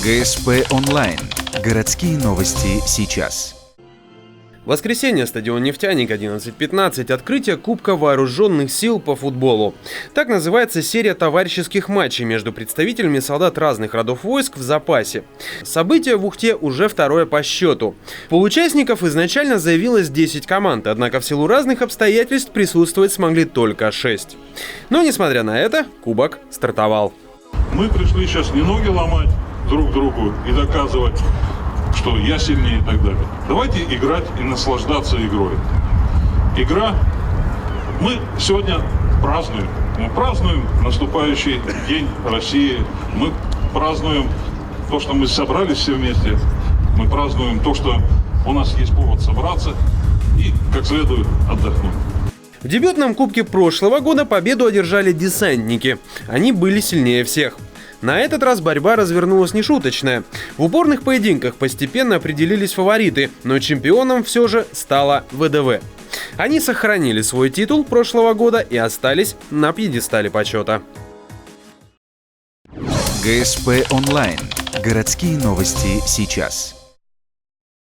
ГСП онлайн. Городские новости сейчас. Воскресенье, стадион «Нефтяник», 11:15, открытие Кубка Вооруженных сил по футболу. Так называется серия товарищеских матчей между представителями солдат разных родов войск в запасе. Событие в Ухте уже второе по счету. По участников изначально заявилось 10 команд, однако в силу разных обстоятельств присутствовать смогли только 6. Но несмотря на это, Кубок стартовал. Мы пришли сейчас не ноги ломать друг другу и доказывать, что я сильнее и так далее. Давайте играть и наслаждаться игрой. Игра. Мы сегодня празднуем. Мы празднуем наступающий День России. Мы празднуем то, что мы собрались все вместе. Мы празднуем то, что у нас есть повод собраться и как следует отдохнуть. В дебютном кубке прошлого года победу одержали десантники. Они были сильнее всех. На этот раз борьба развернулась нешуточная. В упорных поединках постепенно определились фавориты, но чемпионом все же стала ВДВ. Они сохранили свой титул прошлого года и остались на пьедестале почета. ГСП онлайн. Городские новости сейчас.